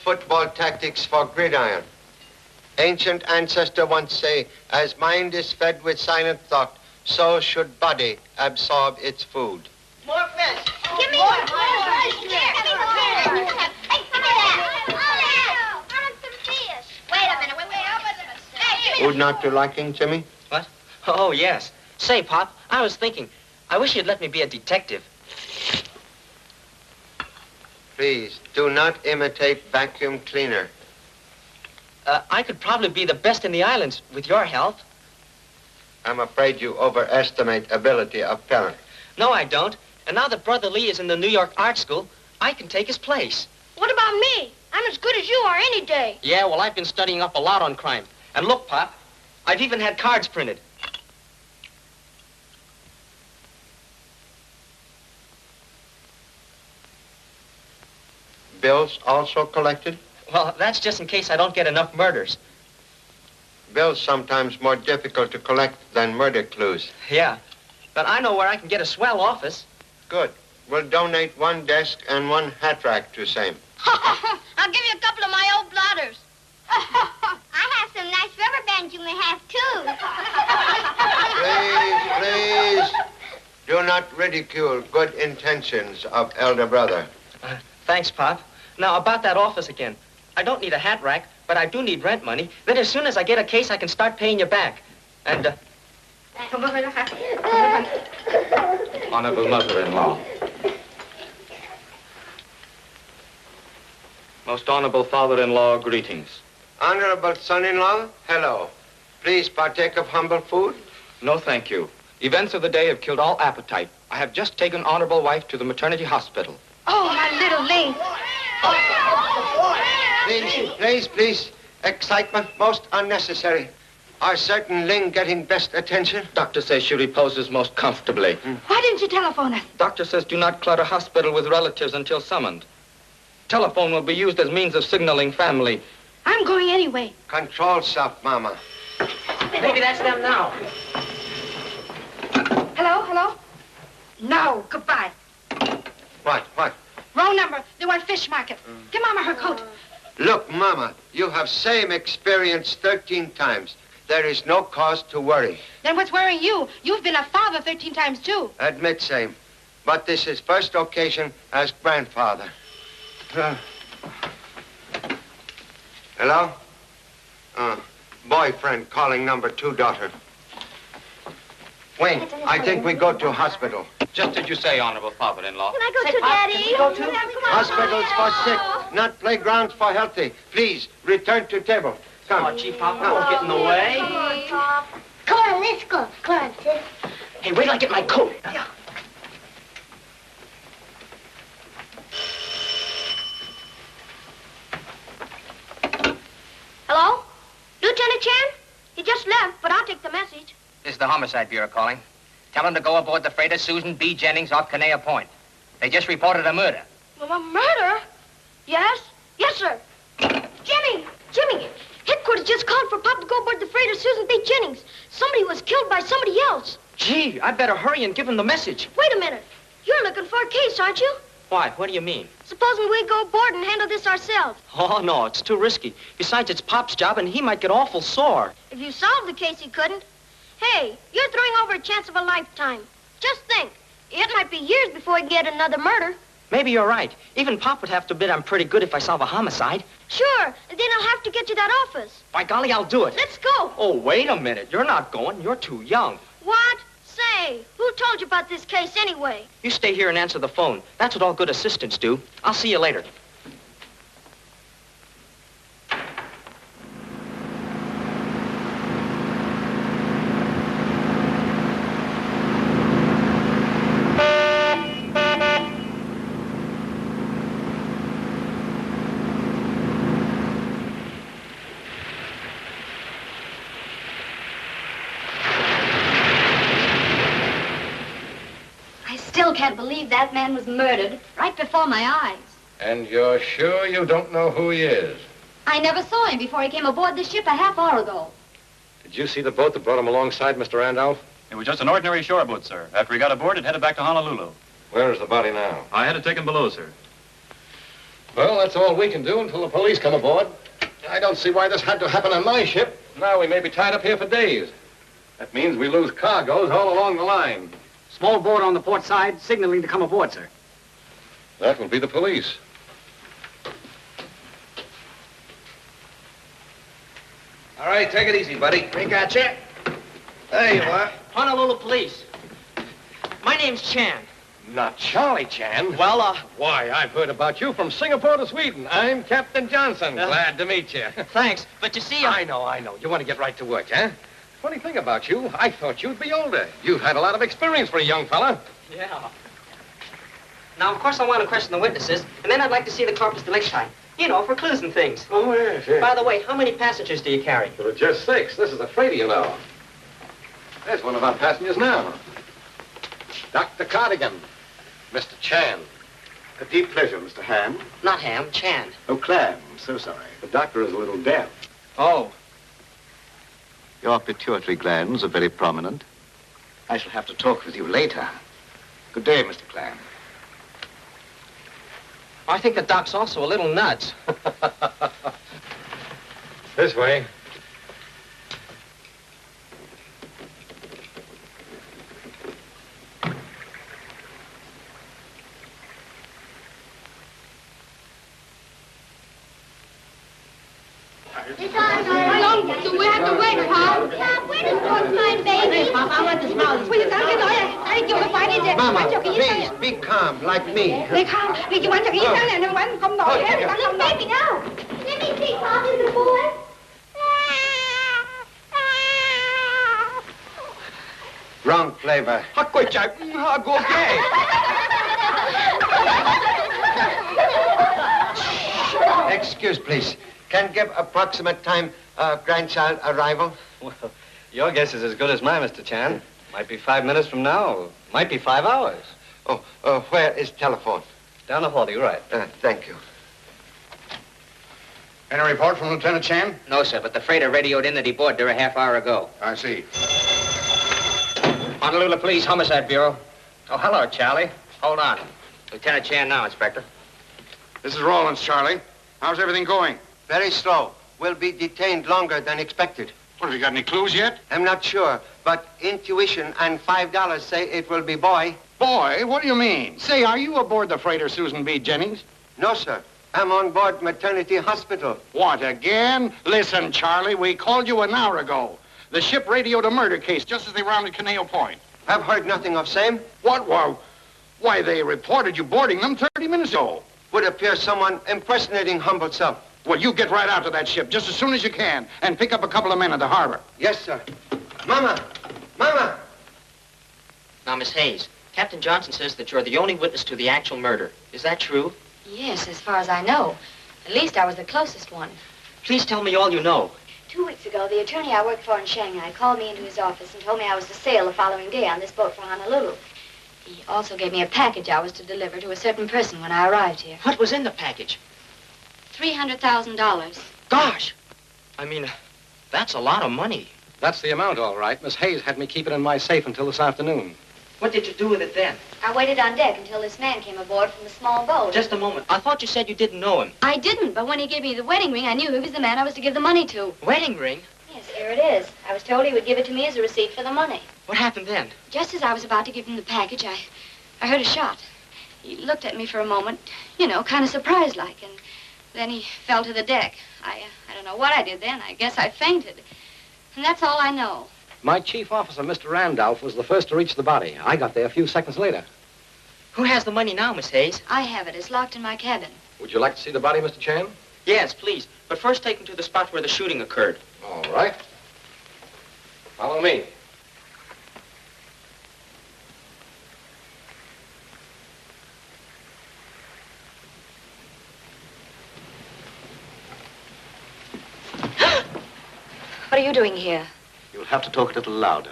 Football tactics for gridiron. Ancient ancestor once say, as mind is fed with silent thought, so should body absorb its food. More fish. Give me more fish. Give me more. Hey, some of that. I want some fish. Wait a minute. Wait. How about this? Food not to liking, Jimmy? What? Oh, yes. Say, Pop, I was thinking, I wish you'd let me be a detective. Please, do not imitate vacuum cleaner. I could probably be the best in the islands with your help. I'm afraid you overestimate ability of parent. No, I don't. And now that Brother Lee is in the New York Art School, I can take his place. What about me? I'm as good as you are any day. Yeah, well, I've been studying up a lot on crime. And look, Pop, I've even had cards printed. Bills also collected? Well, that's just in case I don't get enough murders. Bills sometimes more difficult to collect than murder clues. Yeah, but I know where I can get a swell office. Good. We'll donate one desk and one hat rack to same. I'll give you a couple of my old blotters. I have some nice rubber bands you may have, too. Please, do not ridicule good intentions of elder brother. Thanks, Pop. Now, about that office again. I don't need a hat rack, but I do need rent money. Then as soon as I get a case, I can start paying you back. And, Honorable mother-in-law. Most honorable father-in-law, greetings. Honorable son-in-law, hello. Please partake of humble food. No, thank you. Events of the day have killed all appetite. I have just taken honorable wife to the maternity hospital. Oh, my little Ling. Please. Excitement most unnecessary. Are certain Ling getting best attention? Doctor says she reposes most comfortably. Why didn't you telephone us? Doctor says do not clutter hospital with relatives until summoned. Telephone will be used as means of signaling family. I'm going anyway. Control self, Mama. maybe that's them now. Hello? No, goodbye. What? Wrong number. They want fish market. Give Mama her coat. Look, Mama, you have same experience 13 times. There is no cause to worry. Then what's worrying you? You've been a father 13 times, too. Admit same. But this is first occasion as grandfather. Hello? Boyfriend calling number 2 daughter. Wayne, I think we go to hospital. Just as you say, honorable father-in-law. Can I go to Daddy? Go to? Hospitals for sick, not playgrounds for healthy. Please, return to table. Come. Oh, gee, Pop, don't get in the way. Come on, let's go. Come on, sis. Hey, wait till I get my coat. Hello? Lieutenant Chan? He just left, but I'll take the message. This is the Homicide Bureau calling. Tell them to go aboard the freighter Susan B. Jennings off Kanea Point. They just reported a murder. Well, a murder? Yes? Yes, sir. Jimmy! Headquarters just called for Pop to go aboard the freighter Susan B. Jennings. Somebody was killed by somebody else. Gee, I better hurry and give him the message. Wait a minute. You're looking for a case, aren't you? Why? What do you mean? Supposing we go aboard and handle this ourselves. Oh, no, it's too risky. Besides, it's Pop's job, and he might get awful sore. If you solved the case, he couldn't. Hey, you're throwing over a chance of a lifetime. Just think. It might be years before we get another murder. Maybe you're right. Even Pop would have to admit I'm pretty good if I solve a homicide. Sure, and then I'll have to get to that office. By golly, I'll do it. Let's go. Oh, wait a minute. You're not going. You're too young. What? Say, Hey, who told you about this case anyway? You stay here and answer the phone. That's what all good assistants do. I'll see you later. Still can't believe that man was murdered right before my eyes. And you're sure you don't know who he is? I never saw him before he came aboard the ship a half hour ago. Did you see the boat that brought him alongside, Mr. Randolph? It was just an ordinary shore boat, sir. After he got aboard, it headed back to Honolulu. Where is the body now? I had to take him below, sir. Well, that's all we can do until the police come aboard. I don't see why this had to happen on my ship. Now we may be tied up here for days. That means we lose cargoes all along the line. Small boat on the port side, signaling to come aboard, sir. That will be the police. All right, take it easy, buddy. We got you. There you are. Honolulu Police. My name's Chan. Not Charlie Chan. Well, Why, I've heard about you from Singapore to Sweden. I'm Captain Johnson. Glad to meet you. Thanks. But you see, I know. You want to get right to work, huh? Funny thing about you, I thought you'd be older. You've had a lot of experience for a young fella. Yeah. Now, of course, I want to question the witnesses, and then I'd like to see the corpus delicti. You know, for clues and things. Oh, yes. By the way, how many passengers do you carry? There are just 6. This is a freighter, you know. There's one of our passengers now. Dr. Cardigan. Mr. Chan. A deep pleasure, Mr. Ham. Not Ham, Chan. Oh, Clam. So sorry. The doctor is a little deaf. Oh. Your pituitary glands are very prominent. I shall have to talk with you later. Good day, Mr. Clam. I think the doc's also a little nuts. This way. Do we have to wait, Pop? Pop, where does Pop find baby? Pop, I want to smell this. Mama, please, be calm, like me. Be calm. Baby, now. Let me see, Pop, is the boy? Wrong flavor. Excuse, please. Can give approximate time grandchild arrival? Well, your guess is as good as mine, Mr. Chan. Might be 5 minutes from now. Might be 5 hours. Oh, where is telephone? Down the hall to your right. Thank you. Any report from Lieutenant Chan? No, sir, but the freighter radioed in that he boarded her a half hour ago. I see. Honolulu Police Homicide Bureau. Oh, hello, Charlie. Hold on. Lieutenant Chan now, Inspector. This is Rawlins, Charlie. How's everything going? Very slow. We'll be detained longer than expected. What, have you got any clues yet? I'm not sure, but intuition and $5 say it will be boy. Boy, what do you mean? Say, are you aboard the freighter Susan B. Jennings? No, sir. I'm on board maternity hospital. What, again? Listen, Charlie, we called you an hour ago. The ship radioed a murder case just as they rounded Caneo Point. I've heard nothing of same. What? Why, they reported you boarding them 30 minutes ago. Would appear someone impersonating humble self. Well, you get right out to that ship just as soon as you can and pick up a couple of men at the harbor. Yes, sir. Mama! Mama! Now, Miss Hayes, Captain Johnson says that you're the only witness to the actual murder. Is that true? Yes, as far as I know. At least I was the closest one. Please tell me all you know. 2 weeks ago, the attorney I worked for in Shanghai called me into his office and told me I was to sail the following day on this boat for Honolulu. He also gave me a package I was to deliver to a certain person when I arrived here. What was in the package? $300,000. Gosh! I mean, that's a lot of money. That's the amount, all right. Miss Hayes had me keep it in my safe until this afternoon. What did you do with it then? I waited on deck until this man came aboard from the small boat. Just a moment. I thought you said you didn't know him. I didn't, but when he gave me the wedding ring, I knew he was the man I was to give the money to. Wedding ring? Yes, here it is. I was told he would give it to me as a receipt for the money. What happened then? Just as I was about to give him the package, I heard a shot. He looked at me for a moment, kind of surprised-like, and then he fell to the deck. I don't know what I did then. I guess I fainted. And that's all I know. My chief officer, Mr. Randolph, was the first to reach the body. I got there a few seconds later. Who has the money now, Miss Hayes? I have it. It's locked in my cabin. Would you like to see the body, Mr. Chan? Yes, please. But first take him to the spot where the shooting occurred. All right. Follow me. What are you doing here? You'll have to talk a little louder.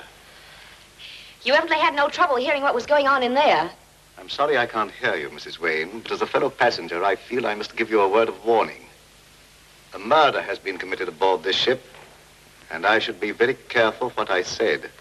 You evidently had no trouble hearing what was going on in there. I'm sorry I can't hear you, Mrs. Wayne, but as a fellow passenger, I feel I must give you a word of warning. A murder has been committed aboard this ship, and I should be very careful what I said.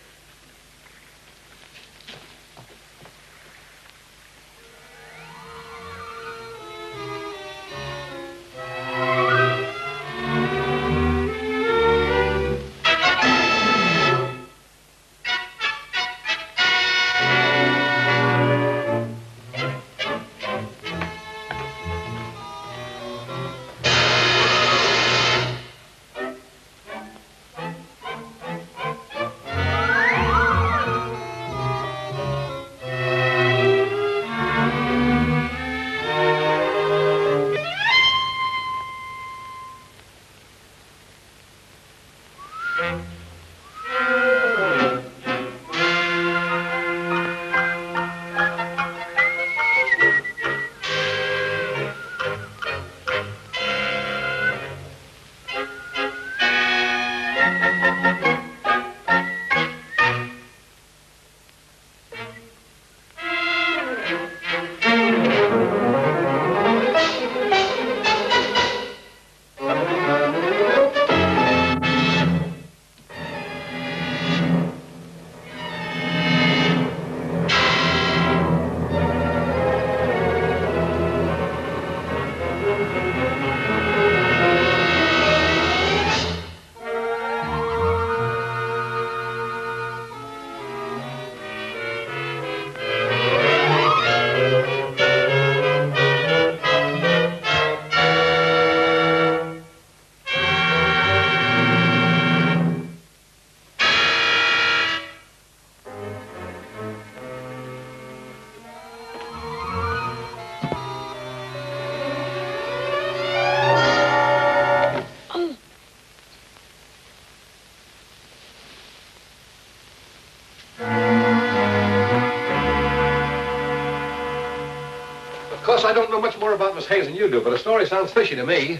Of course, I don't know much more about Miss Hayes than you do, but the story sounds fishy to me.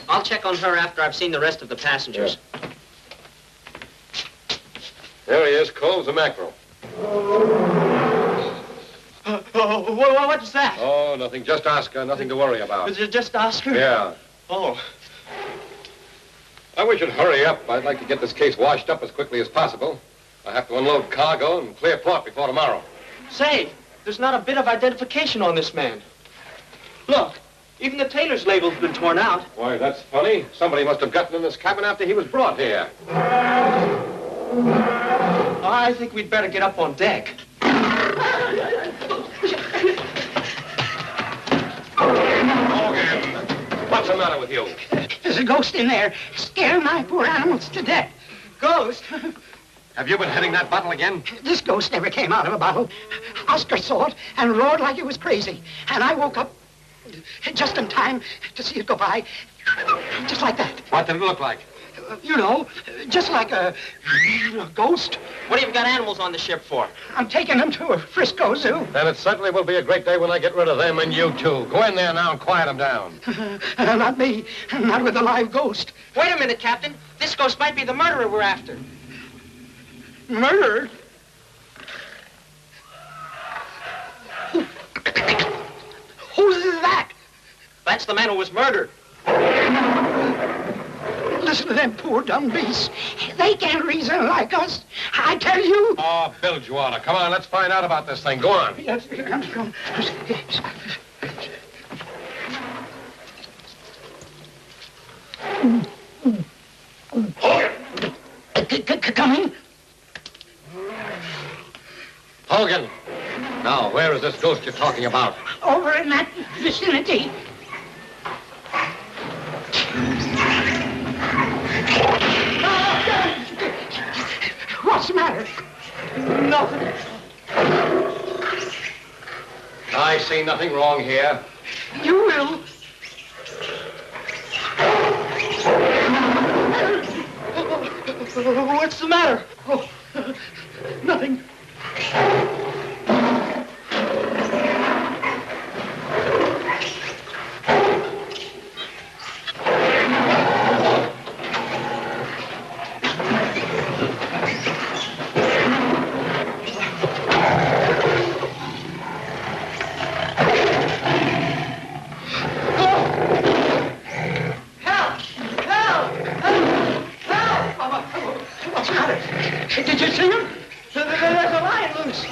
I'll check on her after I've seen the rest of the passengers. There he is, Cole's the mackerel. What was that? Oh, nothing. Just Oscar. Nothing to worry about. Was it just Oscar? Yeah. Oh. I wish you'd hurry up. I'd like to get this case washed up as quickly as possible. I have to unload cargo and clear port before tomorrow. Say, there's not a bit of identification on this man. Look, even the tailor's label's been torn out. Why, that's funny. Somebody must have gotten in this cabin after he was brought here. I think we'd better get up on deck. Morgan, what's the matter with you? There's a ghost in there, scaring my poor animals to death. Ghost? Have you been hitting that bottle again? This ghost never came out of a bottle. Oscar saw it and roared like it was crazy. And I woke up just in time to see it go by, just like that. What did it look like? You know, just like a ghost. What have you got animals on the ship for? I'm taking them to a Frisco zoo. Then it certainly will be a great day when I get rid of them and you too. Go in there now and quiet them down. Not me, not with a live ghost. Wait a minute, Captain. This ghost might be the murderer we're after. Murdered? Who's that? That's the man who was murdered. Listen to them poor dumb beasts. They can't reason like us. I tell you. Oh, Bilgewater, come on, let's find out about this thing. Go on. Yes, Coming. Hogan. Now, where is this ghost you're talking about? Over in that vicinity. Nothing. I see nothing wrong here. You will. What's the matter? Oh, nothing. Did you see him? There's a lion loose.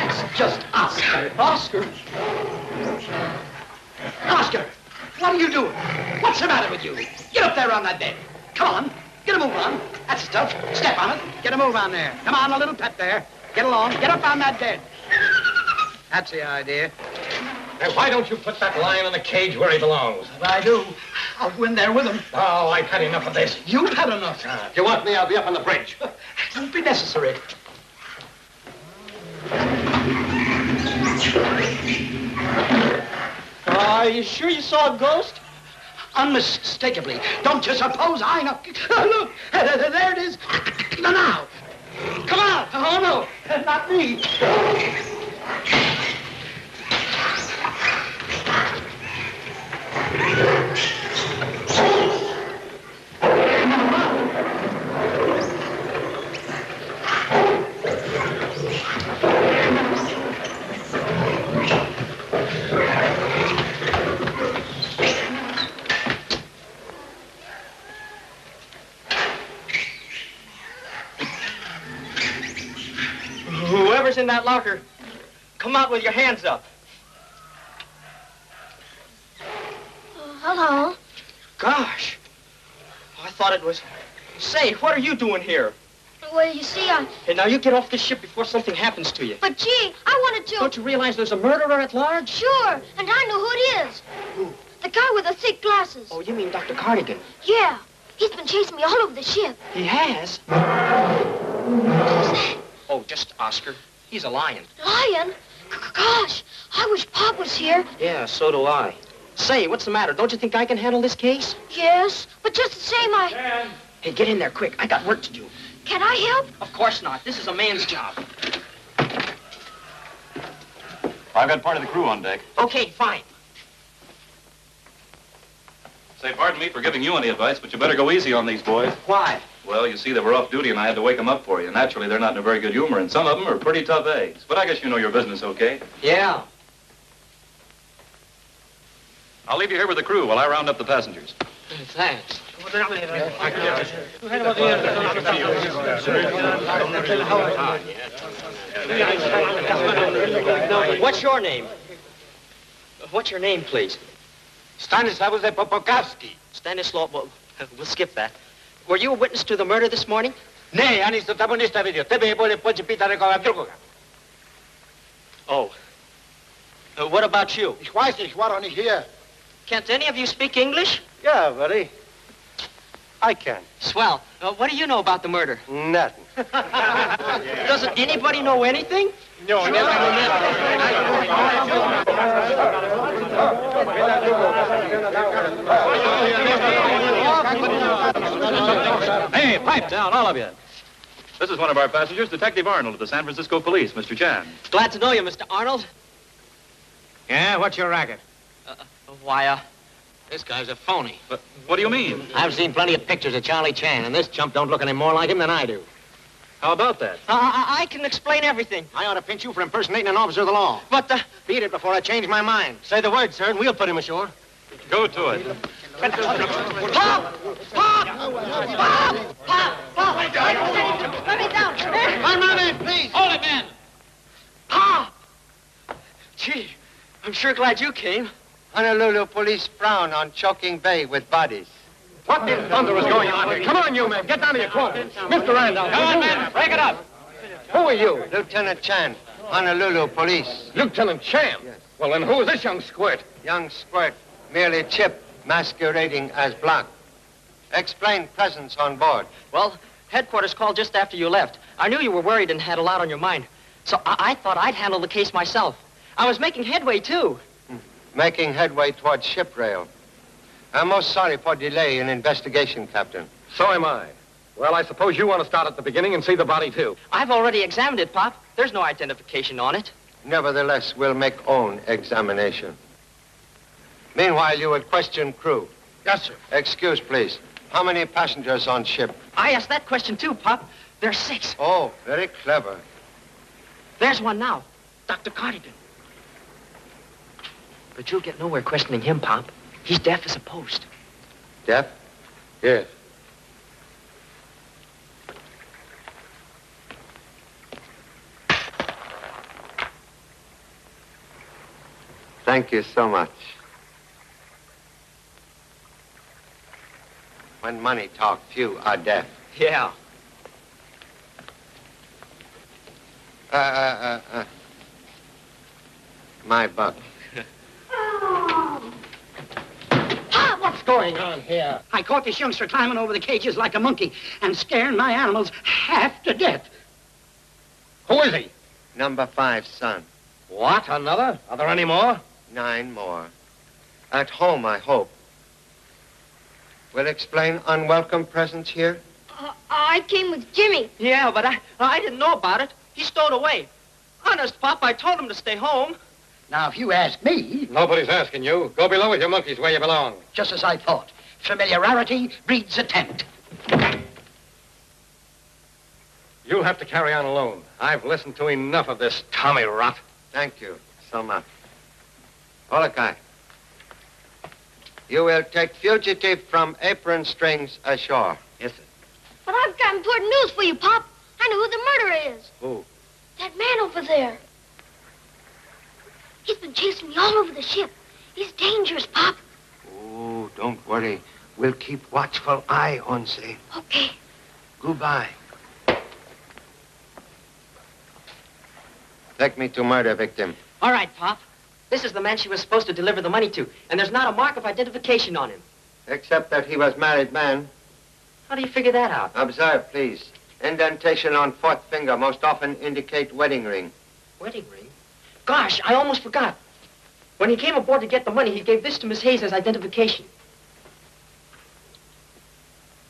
It's just Oscar. Oscar? Oscar, what are you doing? What's the matter with you? Get up there on that bed. Come on. Get a move on. That's the stuff. Step on it. Get a move on there. Come on, a little pep there. Get along. Get up on that bed. That's the idea. Now, why don't you put that lion in the cage where he belongs? If I do, I'll go in there with him. Oh, I've had enough of this. You've had enough. If you want me, I'll be up on the bridge. It won't be necessary. Are you sure you saw a ghost? Unmistakably. Don't you suppose I know? Look, there it is. Now. Come on. Oh, no, not me. Whoever's in that locker, come out with your hands up. Hello. Gosh. I thought it was... Say, what are you doing here? Well, you see, Hey, now you get off this ship before something happens to you. But, gee, I wanted to... Don't you realize there's a murderer at large? Sure, and I know who it is. Who? The guy with the thick glasses. Oh, you mean Dr. Cardigan? Yeah. He's been chasing me all over the ship. He has? Who's that? Oh, just Oscar. He's a lion. Lion? Gosh, I wish Pop was here. Yeah, so do I. Say, what's the matter? Don't you think I can handle this case? Yes, but just the same, I... Hey, get in there quick. I got work to do. Can I help? Of course not. This is a man's job. I've got part of the crew on deck. Okay, fine. Say, pardon me for giving you any advice, but you better go easy on these boys. Why? Well, you see, they were off duty, and I had to wake them up for you. Naturally, they're not in a very good humor, and some of them are pretty tough eggs. But I guess you know your business, okay? Yeah. I'll leave you here with the crew while I round up the passengers. Thanks. What's your name? What's your name, please? Stanislaus Popokowski. Stanislaw, we'll skip that. Were you a witness to the murder this morning? Ναι, αν είστε ταμονή στα βίντεο. Τebe bole pochi pita reko drugoga. Oh. What about you? Ich weiß nicht, war doch nicht hier. Can't any of you speak English? Yeah, buddy. I can. Swell. What do you know about the murder? Nothing. Doesn't anybody know anything? No, never. Hey, pipe down, all of you. This is one of our passengers, Detective Arnold of the San Francisco Police, Mr. Chan. Glad to know you, Mr. Arnold. Yeah, what's your racket? Why, This guy's a phony. But what do you mean? I've seen plenty of pictures of Charlie Chan, and this chump don't look any more like him than I do. How about that? I can explain everything. I ought to pinch you for impersonating an officer of the law. But, Beat it before I change my mind. Say the word, sir, and we'll put him ashore. Go to it. Pop! Pop! Pop! Pop! Pop! Let me down. On my man, please. Hold it, man! Pop! Gee, I'm sure glad you came. Honolulu police frown on choking bay with bodies. What in thunder is going on here? Come on, you men. Get down to your quarters. Mr. Randolph. Come on, men. Break it up. Who are you? Lieutenant Chan, Honolulu police. Lieutenant Chan. Yes. Well, then who is this young squirt? Young squirt, merely Chip, masquerading as Black. Explain presence on board. Well, Headquarters called just after you left. I knew you were worried and had a lot on your mind. So I thought I'd handle the case myself. I was making headway, too. Making headway towards ship rail. I'm most sorry for delay in investigation, Captain. So am I. Well, I suppose you want to start at the beginning and see the body, too. I've already examined it, Pop. There's no identification on it. Nevertheless, we'll make own examination. Meanwhile, you will question crew. Yes, sir. Excuse, please. How many passengers on ship? I asked that question, too, Pop. There's 6. Oh, very clever. There's one now. Dr. Cardigan. But you'll get nowhere questioning him, Pop. He's deaf as a post. Deaf? Yes. Thank you so much. When money talk, few are deaf. Yeah. My buck. What's going on here? I caught this youngster climbing over the cages like a monkey and scaring my animals half to death. Who is he? Number 5, son. What? Another? Are there any more? 9 more. At home, I hope. Will explain unwelcome presence here? I came with Jimmy. Yeah, but I didn't know about it. He stowed away. Honest, Pop, I told him to stay home. Now, if you ask me... Nobody's asking you. Go below with your monkeys where you belong. Just as I thought. Familiarity breeds attempt. You'll have to carry on alone. I've listened to enough of this Tommy rot. Thank you so much. Molokai, you will take fugitive from apron strings ashore. Yes, sir. But I've got important news for you, Pop. I know who the murderer is. Who? That man over there. He's been chasing me all over the ship. He's dangerous, Pop. Oh, don't worry. We'll keep watchful eye on Say. Okay. Goodbye. Take me to murder victim. All right, Pop. This is the man she was supposed to deliver the money to, and there's not a mark of identification on him. Except that he was married man. How do you figure that out? Observe, please. Indentation on 4th finger most often indicate wedding ring. Wedding ring? Gosh, I almost forgot. When he came aboard to get the money, he gave this to Miss Hayes as identification.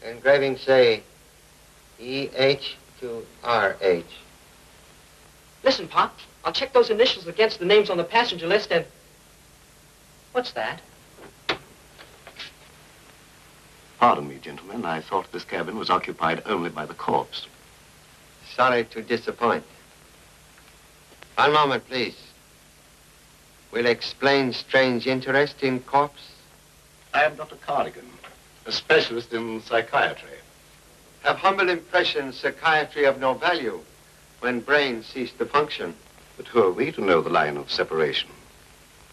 Engraving say E-H to R-H. Listen, Pop, I'll check those initials against the names on the passenger list and... What's that? Pardon me, gentlemen. I thought this cabin was occupied only by the corpse. Sorry to disappoint. One moment, please. Will explain strange interest in corpse? I am Dr. Cardigan, a specialist in psychiatry. Have humble impression psychiatry of no value when brain cease to function. But who are we to know the line of separation?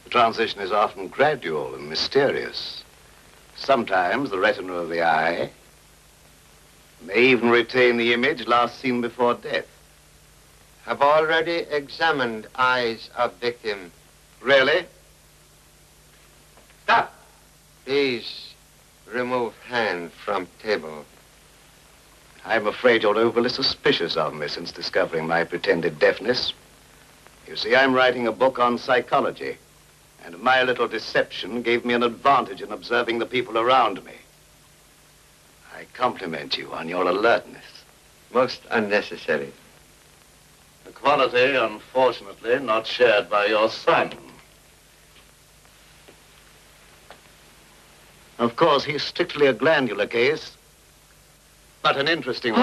The transition is often gradual and mysterious. Sometimes the retina of the eye may even retain the image last seen before death. Have already examined eyes of victim. Really? Stop. Please remove hand from table. I'm afraid you're overly suspicious of me since discovering my pretended deafness. You see, I'm writing a book on psychology, and my little deception gave me an advantage in observing the people around me. I compliment you on your alertness. Most unnecessary. A quality, unfortunately, not shared by your son. Of course, he's strictly a glandular case, but an interesting one.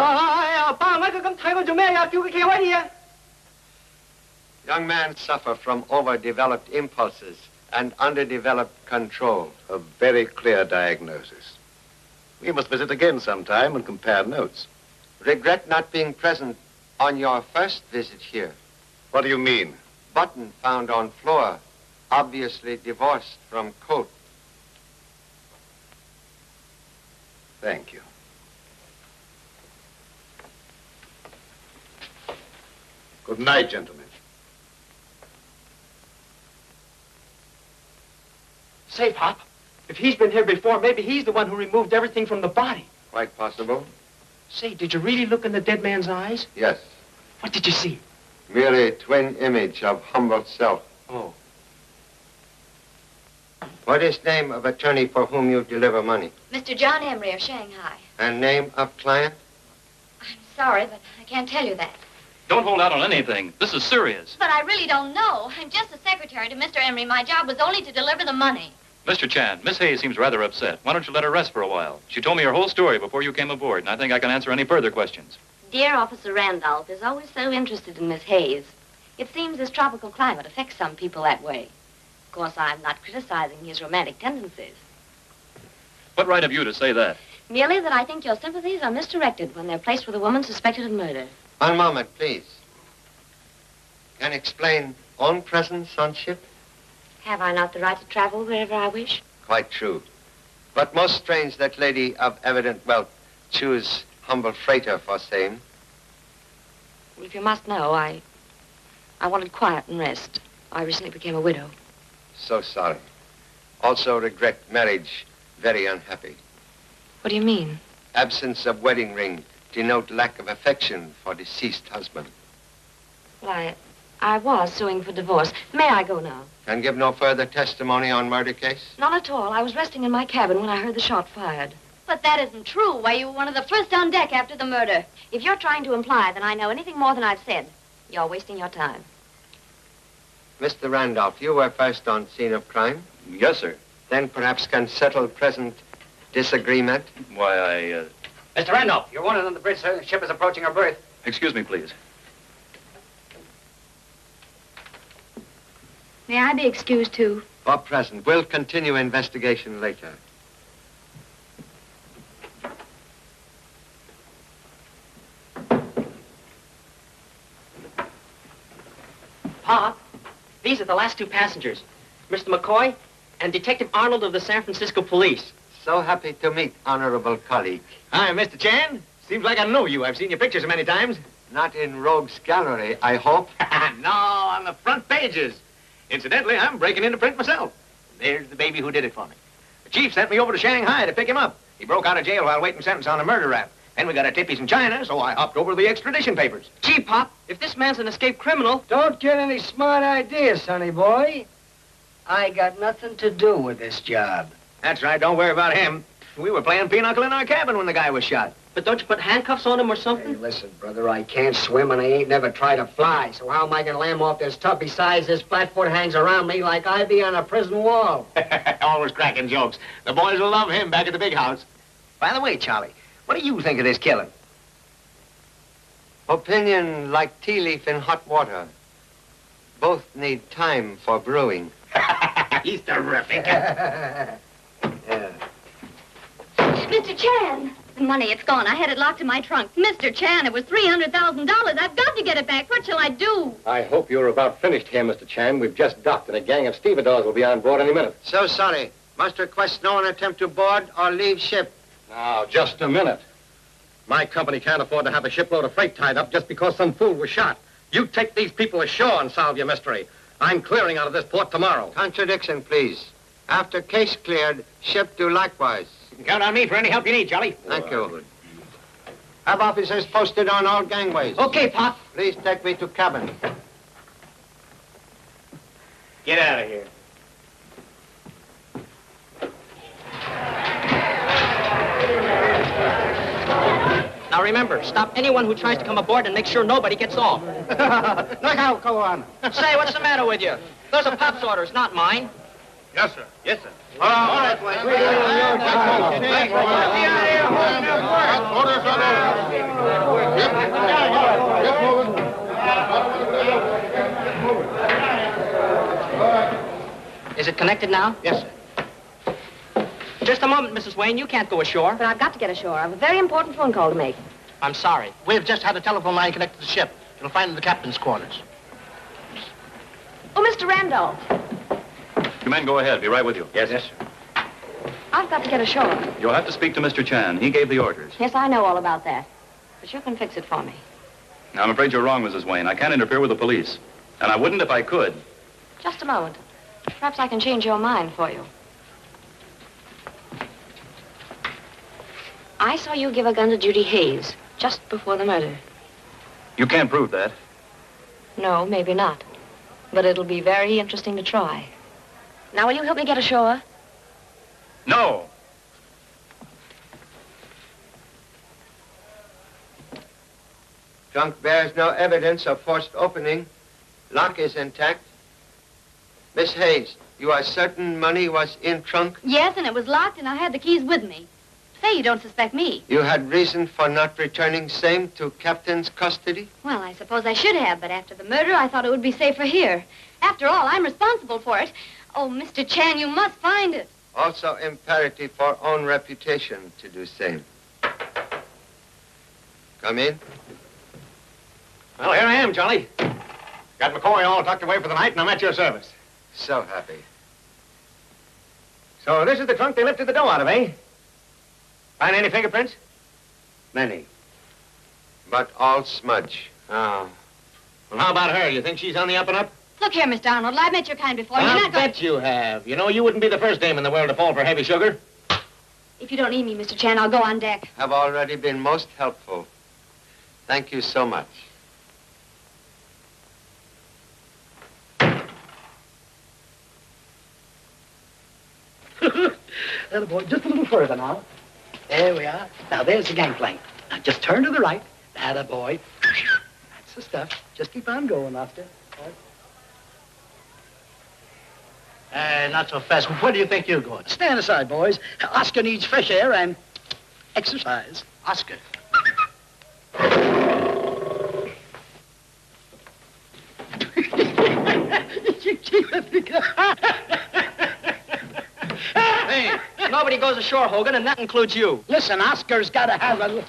Young man suffer from overdeveloped impulses and underdeveloped control. A very clear diagnosis. We must visit again sometime and compare notes. Regret not being present on your first visit here. What do you mean? Button found on floor, obviously divorced from coat. Thank you. Good night, gentlemen. Say, Pop, if he's been here before, maybe he's the one who removed everything from the body. Quite possible. Say, did you really look in the dead man's eyes? Yes. What did you see? Merely a twin image of humble self. Oh. What is name of attorney for whom you deliver money? Mr. John Emery of Shanghai. And name of client? I'm sorry, but I can't tell you that. Don't hold out on anything. This is serious. But I really don't know. I'm just the secretary to Mr. Emery. My job was only to deliver the money. Mr. Chan, Miss Hayes seems rather upset. Why don't you let her rest for a while? She told me her whole story before you came aboard, and I think I can answer any further questions. Dear Officer Randolph is always so interested in Miss Hayes. It seems this tropical climate affects some people that way. Of course, I'm not criticizing his romantic tendencies. What right have you to say that? Merely that I think your sympathies are misdirected when they're placed with a woman suspected of murder. One moment, please. Can explain own presence on ship? Have I not the right to travel wherever I wish? Quite true. But most strange that lady of evident wealth choose humble freighter for same. Well, if you must know, I wanted quiet and rest. I recently became a widow. So sorry. Also regret marriage. Very unhappy. What do you mean? Absence of wedding ring denote lack of affection for deceased husband. Well, I was suing for divorce. May I go now? Can give no further testimony on murder case? Not at all. I was resting in my cabin when I heard the shot fired. But that isn't true. Why, you were one of the first on deck after the murder. If you're trying to imply that I know anything more than I've said, you're wasting your time. Mr. Randolph, you were first on scene of crime? Yes, sir. Then perhaps can settle present disagreement? Why, Mr. Randolph, you're wanted on the bridge, sir. The ship is approaching her berth. Excuse me, please. May I be excused, too? For present. We'll continue investigation later. Pop, these are the last two passengers. Mr. McCoy and Detective Arnold of the San Francisco Police. So happy to meet honorable colleague. Hi, Mr. Chan. Seems like I know you. I've seen your pictures many times. Not in Rogue's Gallery, I hope. No, on the front pages. Incidentally, I'm breaking into print myself. There's the baby who did it for me. The chief sent me over to Shanghai to pick him up. He broke out of jail while waiting sentence on a murder rap. Then we got a tip he's in China, so I hopped over to the extradition papers. Gee, Pop, if this man's an escaped criminal... Don't get any smart ideas, sonny boy. I got nothing to do with this job. That's right, don't worry about him. We were playing pinochle in our cabin when the guy was shot. But don't you put handcuffs on him or something? Hey, listen, brother, I can't swim and I ain't never tried to fly. So how am I gonna land off this tub? Besides, this flatfoot hangs around me like ivy on a prison wall. Always cracking jokes. The boys will love him back at the big house. By the way, Charlie, what do you think of this killing? Opinion like tea leaf in hot water. Both need time for brewing. He's terrific. Yeah. Mr. Chan! The money, it's gone. I had it locked in my trunk. Mr. Chan, it was $300,000. I've got to get it back. What shall I do? I hope you're about finished here, Mr. Chan. We've just docked, and a gang of stevedores will be on board any minute. So sorry. Must request no one attempt to board or leave ship. Now, just a minute. My company can't afford to have a shipload of freight tied up just because some fool was shot. You take these people ashore and solve your mystery. I'm clearing out of this port tomorrow. Contradiction, please. After case cleared, ship do likewise. You can count on me for any help you need, Charlie. Thank you. Have officers posted on all gangways. Okay, Pop. Please take me to cabin. Get out of here. Now remember, stop anyone who tries to come aboard and make sure nobody gets off. Look out, go on. Say, what's the matter with you? Those are Pop's orders, not mine. Yes, sir. Yes, sir. All right, Is it connected now? Yes, sir. Just a moment, Mrs. Wayne. You can't go ashore. But I've got to get ashore. I have a very important phone call to make. I'm sorry. We've just had a telephone line connected to the ship. You'll find it in the captain's quarters. Oh, Mr. Randolph, You men go ahead. Be right with you. Yes, sir. I've got to get ashore. You'll have to speak to Mr. Chan. He gave the orders. Yes, I know all about that. But you can fix it for me. Now, I'm afraid you're wrong, Mrs. Wayne. I can't interfere with the police. And I wouldn't if I could. Just a moment. Perhaps I can change your mind for you. I saw you give a gun to Judy Hayes just before the murder. You can't prove that. No, maybe not. But it'll be very interesting to try. Now, will you help me get ashore? No. Trunk bears no evidence of forced opening. Lock is intact. Miss Hayes, you are certain money was in trunk? Yes, and it was locked, and I had the keys with me. Say, you don't suspect me. You had reason for not returning same to captain's custody? Well, I suppose I should have, but after the murder, I thought it would be safer here. After all, I'm responsible for it. Oh, Mr. Chan, you must find it. Also imperative for own reputation to do same. Come in. Well, here I am, Charlie. Got McCoy all tucked away for the night, and I'm at your service. So happy. So this is the trunk they lifted the dough out of, eh? Find any fingerprints? Many. But all smudge. Oh. Well, how about her? You think she's on the up and up? Look here, Mr. Arnold. I've met your kind before. You're I'll not going... bet you have. You know, you wouldn't be the first dame in the world to fall for heavy sugar. If you don't need me, Mr. Chan, I'll go on deck. Have already been most helpful. Thank you so much. Little boy, just a little further now. There we are. Now, there's the gangplank. Now, just turn to the right. Atta boy. That's the stuff. Just keep on going, Oscar. Not so fast. Where do you think you're going? Stand aside, boys. Oscar needs fresh air and exercise. Oscar. Hey, nobody goes ashore, Hogan, and that includes you. Listen, Oscar's got to have a...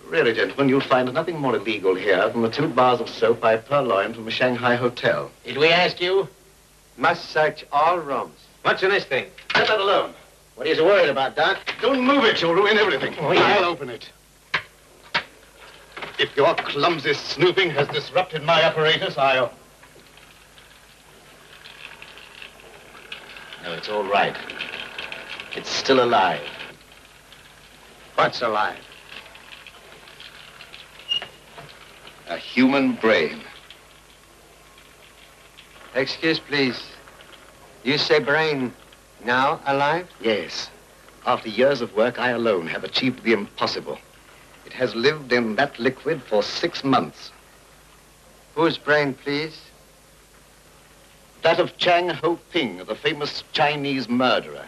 Really, gentlemen, you'll find nothing more illegal here than the 2 bars of soap I purloined from a Shanghai hotel. Did we ask you? Must search all rooms. What's in this thing? Let that alone. What are you so worried about, Doc? Don't move it, you'll ruin everything. Oh, yeah. I'll open it. If your clumsy snooping has disrupted my apparatus, I'll... No, it's all right. It's still alive. What's alive? A human brain. Excuse, please. You say brain now alive? Yes. After years of work, I alone have achieved the impossible. It has lived in that liquid for 6 months. Whose brain, please? That of Chang Ho-ping, the famous Chinese murderer.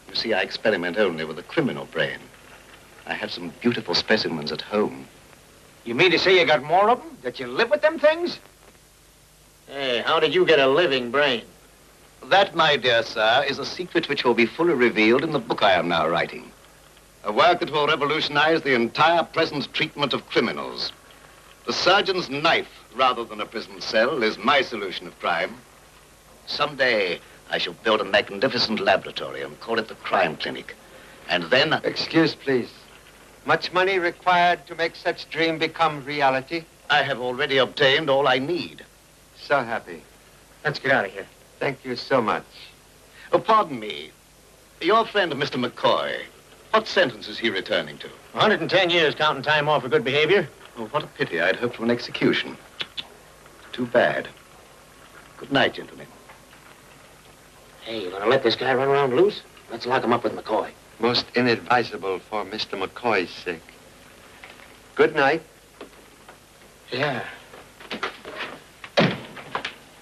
You see, I experiment only with the criminal brain. I have some beautiful specimens at home. You mean to say you got more of them? That you live with them things? Hey, how did you get a living brain? That, my dear sir, is a secret which will be fully revealed in the book I am now writing. A work that will revolutionize the entire present treatment of criminals. The surgeon's knife, rather than a prison cell, is my solution of crime. Someday, I shall build a magnificent laboratory and call it the Crime Clinic. And then... Excuse, please. Much money required to make such dream become reality? I have already obtained all I need. So happy. Let's get out of here. Thank you so much. Oh, pardon me. Your friend, Mr. McCoy, what sentence is he returning to? 110 years counting time off for good behavior. Oh, what a pity. I'd hoped for an execution. Too bad. Good night, gentlemen. Hey, you gonna let this guy run around loose? Let's lock him up with McCoy. Most inadvisable for Mr. McCoy's sake. Good night. Yeah.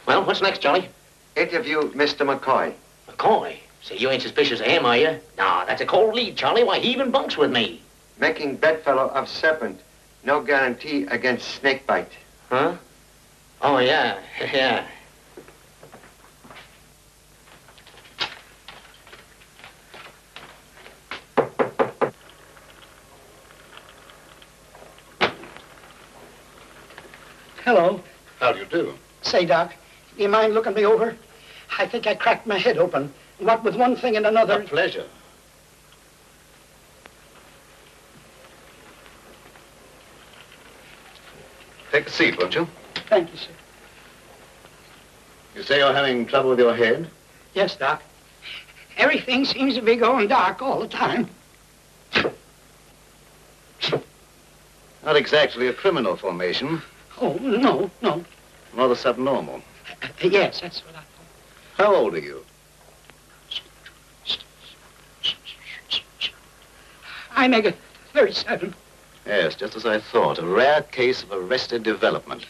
Well, what's next, Charlie? Interview Mr. McCoy. McCoy? Say, you ain't suspicious of him, are you? No, that's a cold lead, Charlie. Why, he even bunks with me. Making bedfellow of serpent. No guarantee against snake bite. Huh? Oh, yeah. Yeah. Hello. How do you do? Say, Doc, do you mind looking me over? I think I cracked my head open. What with one thing and another. A pleasure. Take a seat, won't you? Thank you, sir. You say you're having trouble with your head? Yes, Doc. Everything seems to be going dark all the time. Not exactly a criminal formation. Oh, no, no. Rather subnormal. Yes, that's what I thought. How old are you? I make it 37. Yes, just as I thought. A rare case of arrested development.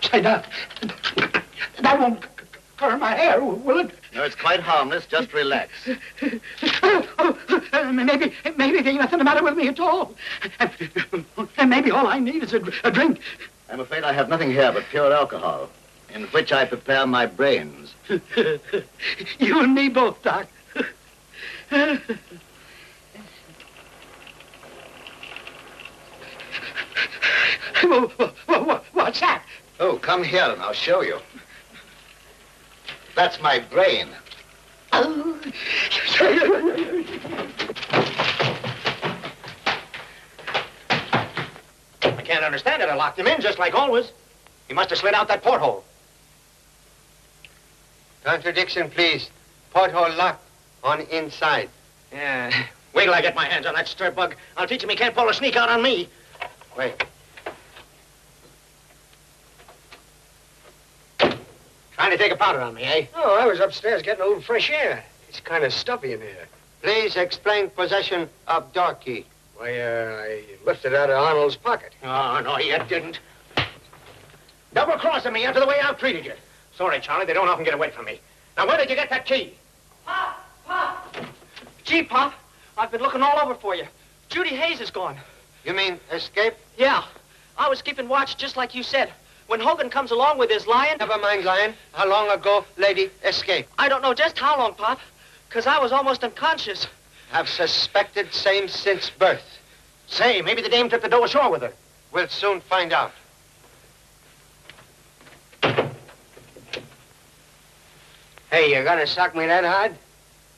Say, Doc, that won't curl my hair, will it? No, it's quite harmless. Just relax. Maybe there's nothing the matter with me at all. And maybe all I need is a drink. I'm afraid I have nothing here but pure alcohol, in which I prepare my brains. You and me both, Doc. What's that? Oh, come here and I'll show you. That's my brain. Oh. I can't understand it. I locked him in just like always. He must have slid out that porthole. Contradiction, please. Porthole locked on inside. Yeah. Wait till I get my hands on that stir bug. I'll teach him he can't pull a sneak out on me. Wait. Trying to take a powder on me, eh? Oh, I was upstairs getting a little fresh air. It's kind of stuffy in here. Please explain possession of door key. Why, I lifted it out of Arnold's pocket. Oh, no, you didn't. Double-crossing me after the way I've treated you. Sorry, Charlie, they don't often get away from me. Now, where did you get that key? Pop! Gee, Pop, I've been looking all over for you. Judy Hayes is gone. You mean escape? Yeah. I was keeping watch just like you said. When Hogan comes along with his lion... Never mind, lion. How long ago lady escaped? I don't know just how long, Pop, because I was almost unconscious. Have suspected same since birth. Say, maybe the dame took the dough ashore with her. We'll soon find out. Hey, you gonna sock me that hard?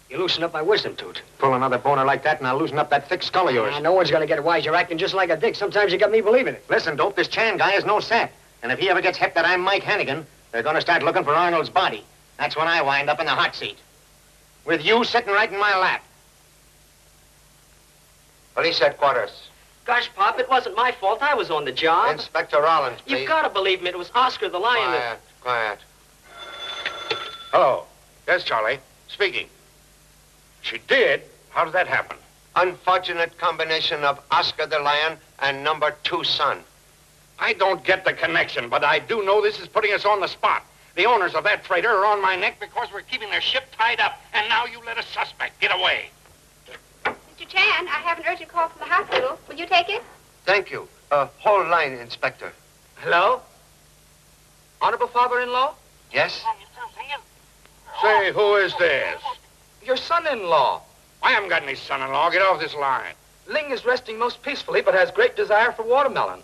You loosen up my wisdom tooth. Pull another boner like that and I'll loosen up that thick skull of yours. No one's gonna get wise. You're acting just like a dick. Sometimes you got me believing it. Listen, Dope, this Chan guy is no sap. And if he ever gets hip that I'm Mike Hannigan, they're gonna start looking for Arnold's body. That's when I wind up in the hot seat. With you sitting right in my lap. Police headquarters. Gosh, Pop, it wasn't my fault. I was on the job. Inspector Rollins, please. You've got to believe me. It was Oscar the lion. Quiet. Hello. Yes, Charlie. Speaking. She did? How did that happen? Unfortunate combination of Oscar the lion and number 2 son. I don't get the connection, but I do know this is putting us on the spot. The owners of that freighter are on my neck because we're keeping their ship tied up, and now you let a suspect get away. Mr. Chan, I have an urgent call from the hospital. Will you take it? Thank you. Whole line, Inspector. Hello? Honorable father-in-law? Yes? Say, who is this? Your son-in-law. I haven't got any son-in-law. Get off this line. Ling is resting most peacefully, but has great desire for watermelon.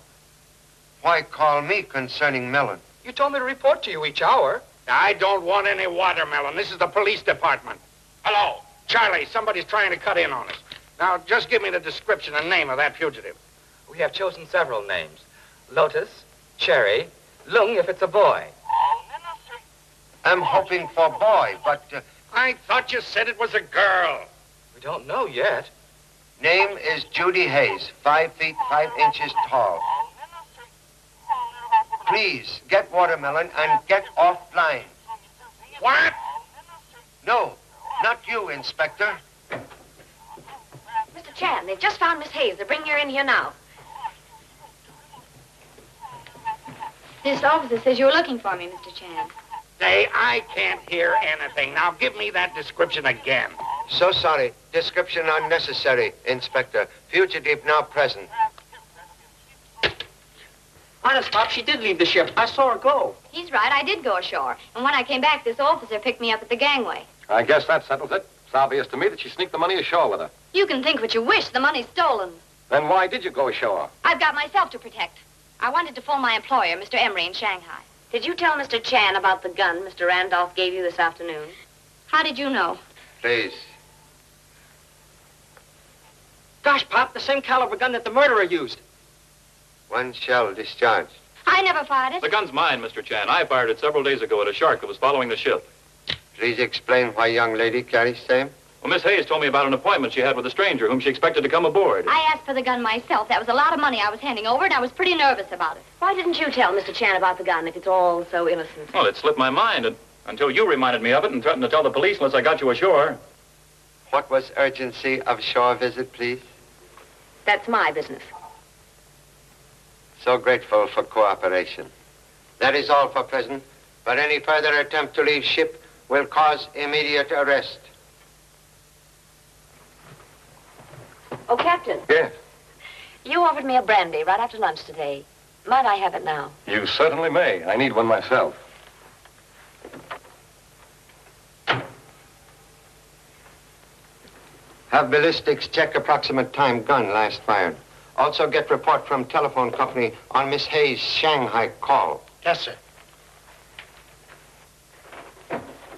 Why call me concerning melon? You told me to report to you each hour. I don't want any watermelon. This is the police department. Hello, Charlie, somebody's trying to cut in on us. Now, just give me the description and name of that fugitive. We have chosen several names. Lotus, Cherry, Lung if it's a boy. I'm hoping for boy, but I thought you said it was a girl. We don't know yet. name is Judy Hayes, 5 feet 5 inches tall. Please, get watermelon and get offline. What? No, not you, Inspector. Mr. Chan, they've just found Miss Hayes. They're bringing her in here now. This officer says you were looking for me, Mr. Chan. Say, I can't hear anything. Now give me that description again. So sorry. Description unnecessary, Inspector. Fugitive now present. Honest, Pop, she did leave the ship. I saw her go. He's right. I did go ashore. And when I came back, this officer picked me up at the gangway. I guess that settles it. It's obvious to me that she sneaked the money ashore with her. You can think what you wish. The money's stolen. Then why did you go ashore? I've got myself to protect. I wanted to phone my employer, Mr. Emery, in Shanghai. Did you tell Mr. Chan about the gun Mr. Randolph gave you this afternoon? How did you know? Please. Gosh, Pop, the same caliber gun that the murderer used. 1 shell discharged. I never fired it. The gun's mine, Mr. Chan. I fired it several days ago at a shark that was following the ship. Please explain why young lady carries same. Well, Miss Hayes told me about an appointment she had with a stranger whom she expected to come aboard. I asked for the gun myself. That was a lot of money I was handing over, and I was pretty nervous about it. Why didn't you tell Mr. Chan about the gun if it's all so innocent? Well, it slipped my mind until you reminded me of it and threatened to tell the police unless I got you ashore. What was urgency of shore visit, please? That's my business. So grateful for cooperation. That is all for present, but any further attempt to leave ship will cause immediate arrest. Oh, Captain. Yes. You offered me a brandy right after lunch today. Might I have it now? You certainly may. I need one myself. Have ballistics check approximate time gun last fired. Also get report from telephone company on Miss Hayes' Shanghai call. Yes, sir.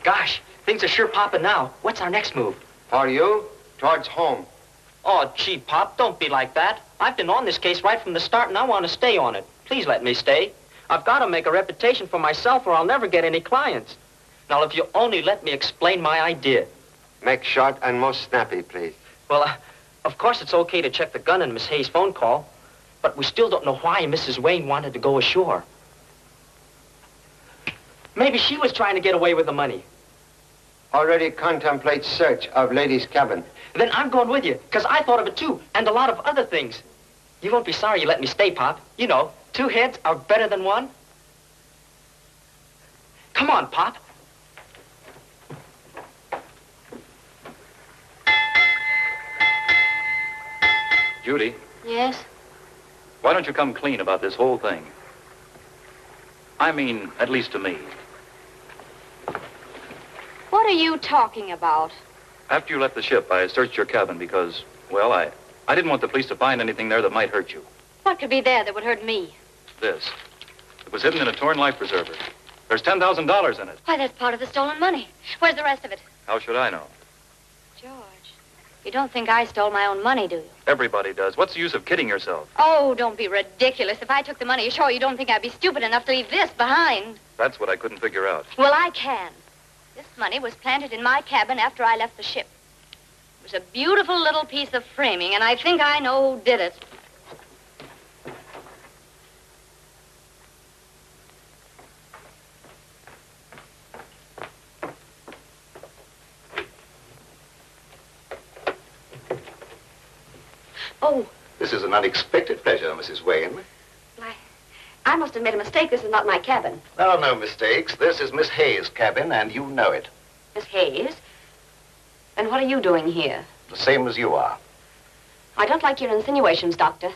Gosh, things are sure popping now. What's our next move? For you, towards home. Oh, gee, Pop, don't be like that. I've been on this case right from the start, and I want to stay on it. Please let me stay. I've got to make a reputation for myself, or I'll never get any clients. Now, if you only let me explain my idea. Make short and most snappy, please. Well, of course it's okay to check the gun in Miss Hayes' phone call, but we still don't know why Mrs. Wayne wanted to go ashore. Maybe she was trying to get away with the money. Already contemplate search of lady's cabin. Then I'm going with you, because I thought of it too, and a lot of other things. You won't be sorry you let me stay, Pop. You know, 2 heads are better than 1. Come on, Pop. Judy, Yes? why don't you come clean about this whole thing? I mean, at least to me. What are you talking about? After you left the ship, I searched your cabin because, well, I didn't want the police to find anything there that might hurt you. What could be there that would hurt me? This. It was hidden in a torn life preserver. There's $10,000 in it. Why, that's part of the stolen money. Where's the rest of it? How should I know? George, you don't think I stole my own money, do you? Everybody does. What's the use of kidding yourself? Oh, don't be ridiculous. If I took the money ashore, you don't think I'd be stupid enough to leave this behind? That's what I couldn't figure out. Well, I can. This money was planted in my cabin after I left the ship. It was a beautiful little piece of framing, and I think I know who did it. Oh, This is an unexpected pleasure, Mrs. Wayne. I must have made a mistake. This is not my cabin. Oh, no mistakes. This is Miss Hayes' cabin, and you know it. Miss Hayes? And what are you doing here? The same as you are. I don't like your insinuations, Doctor.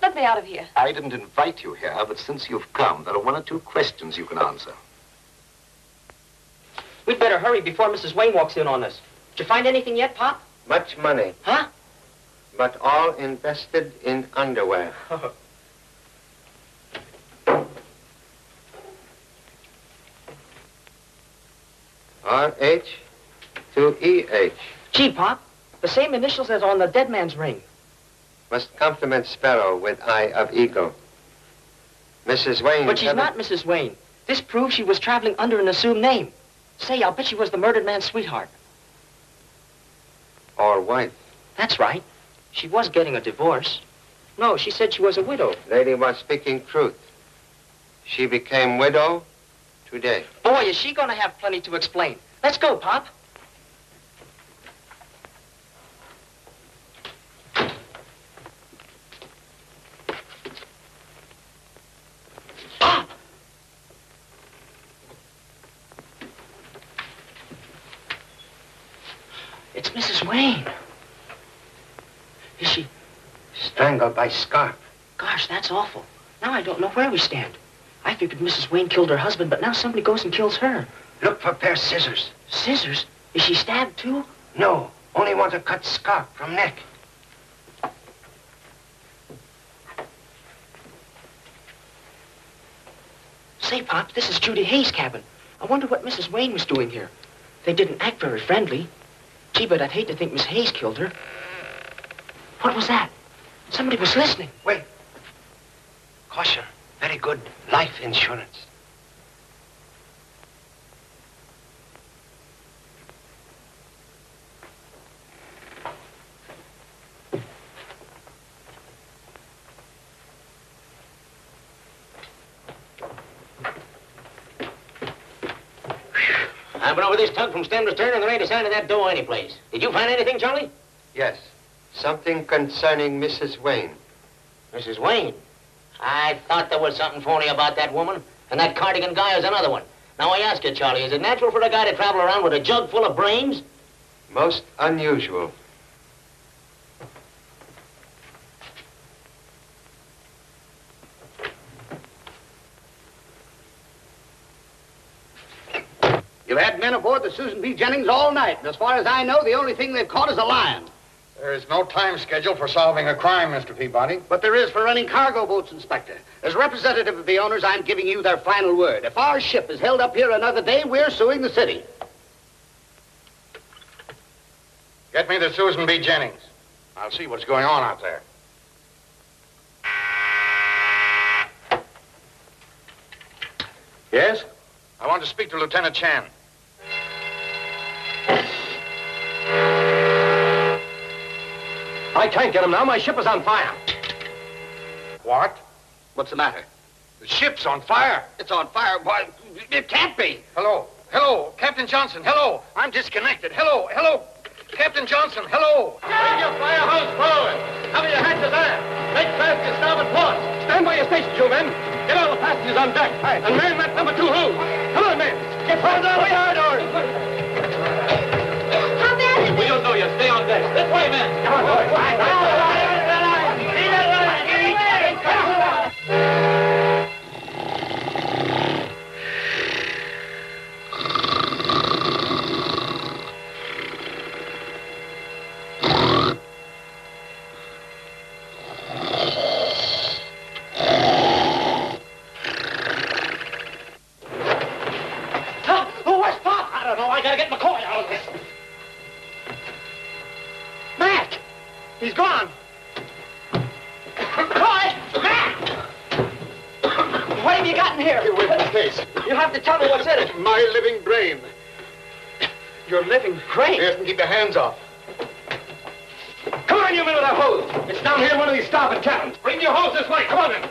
Let me out of here. I didn't invite you here, but since you've come, there are 1 or 2 questions you can answer. We'd better hurry before Mrs. Wayne walks in on us. Did you find anything yet, Pop? Much money. Huh? But all invested in underwear. RH to EH. Gee, Pop, the same initials as on the dead man's ring. must compliment Sparrow with eye of eagle. Mrs. Wayne... But she's not Mrs. Wayne. This proves she was traveling under an assumed name. Say, I'll bet she was the murdered man's sweetheart. Or wife. That's right. She was getting a divorce. No, she said she was a widow. Lady was speaking truth. She became widow today. Boy, is she going to have plenty to explain. Let's go, Pop. Pop! It's Mrs. Wayne. Is she... Strangled by scarf. Gosh, that's awful. Now I don't know where we stand. I figured Mrs. Wayne killed her husband, but now somebody goes and kills her. Look for pair of scissors. Scissors? Is she stabbed too? No, only want to cut scarf from neck. Say, Pop, this is Judy Hayes' cabin. I wonder what Mrs. Wayne was doing here. They didn't act very friendly. Gee, but I'd hate to think Miss Hayes killed her. What was that? Somebody was listening. Wait. Caution. Very good life insurance. I've been over this tug from stem to stern, and there ain't a sign of that dough anyplace. Did you find anything, Charlie? Yes. Something concerning Mrs. Wayne. Mrs. Wayne? I thought there was something phony about that woman, and that cardigan guy is another one. Now, I ask you, Charlie, is it natural for a guy to travel around with a jug full of brains? Most unusual. You've had men aboard the Susan B. Jennings all night, and as far as I know, the only thing they've caught is a lion. There is no time schedule for solving a crime, Mr. Peabody. But there is for running cargo boats, Inspector. As representative of the owners, I'm giving you their final word. If our ship is held up here another day, we're suing the city. Get me the Susan B. Jennings. I'll see what's going on out there. Yes? I want to speak to Lieutenant Chan. I can't get him now. My ship is on fire. What? What's the matter? The ship's on fire. It's on fire. Why, it can't be. Hello. Hello. Captain Johnson. Hello. I'm disconnected. Hello. Hello. Captain Johnson. Hello. Bring your fire hose forward. Cover your hatches aft. Make fast your starboard port. Stand by your stations, you men. Get all the passengers on deck. Aye. And man that number 2 hose. Come on, men. Get forward down the yard doors. How bad is it? We don't know yet. Stay on deck. This way, men. Come on, Where's Pop? I don't know. I gotta get McCoy out of this. Mac! He's gone. McCoy! Mac! What have you got in here? Get away from the case. You have to tell me what's in it. My living brain. Your living brain? Yes, and keep your hands off. Come on, you men with that hose. It's down here in one of these starboard cabins. Bring your hose this way. Come on, then.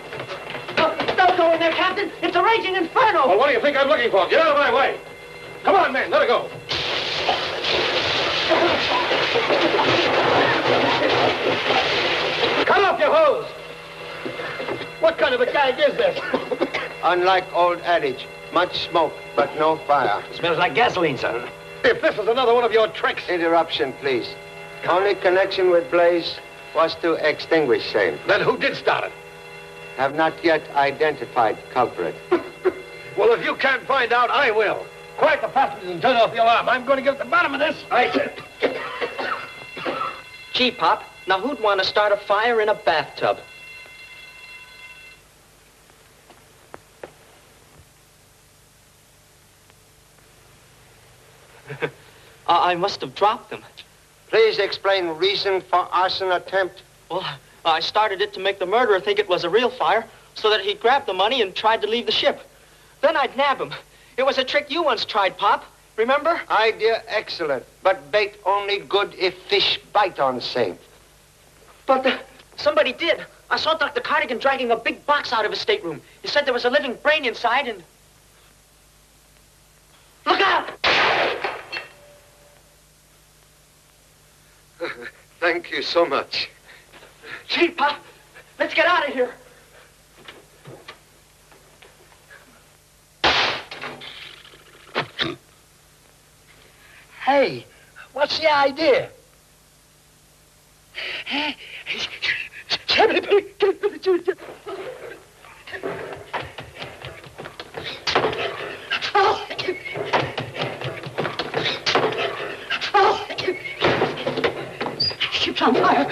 Don't go in there, Captain. It's a raging inferno. Well, what do you think I'm looking for? Get out of my way. Come on, men. Let her go. Cut off your hose. What kind of a gag is this? Unlike old adage, much smoke, but no fire. Smells like gasoline, sir. If this is another one of your tricks... Interruption, please. Only connection with blaze was to extinguish same. Then who did start it? Have not yet identified culprit. Well, if you can't find out, I will. Quiet the passengers and turn off the alarm. I'm going to get at the bottom of this. Right, sir. Gee, Pop, now who'd want to start a fire in a bathtub? I must have dropped them. Please explain reason for arson attempt. Well, I started it to make the murderer think it was a real fire so that he'd grab the money and tried to leave the ship. Then I'd nab him. It was a trick you once tried, Pop. Remember? Idea excellent, but bait only good if fish bite on same. But somebody did. I saw Dr. Cardigan dragging a big box out of his stateroom. He said there was a living brain inside and... Look out! Thank you so much. Gee, Pop, let's get out of here. Hey, what's the idea? Ship's on fire.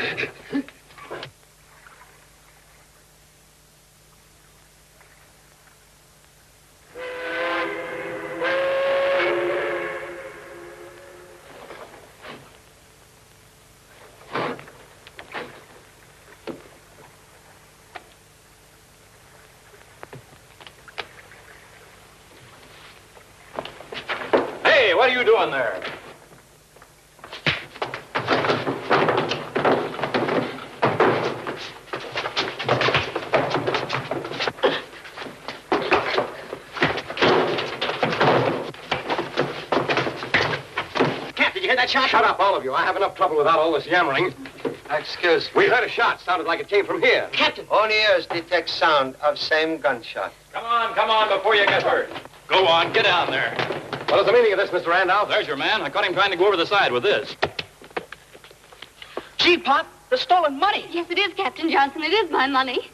Hey, what are you doing there? Cap, did you hear that shot? Shut up, all of you. I have enough trouble without all this yammering. Excuse me. We heard a shot. Sounded like it came from here. Captain! Only ears detect sound of same gunshot. Come on, before you get hurt. Go on, get down there. What is the meaning of this, Mr. Randolph? There's your man. I caught him trying to go over the side with this. Gee, Pop, the stolen money. Yes, it is, Captain Johnson. It is my money.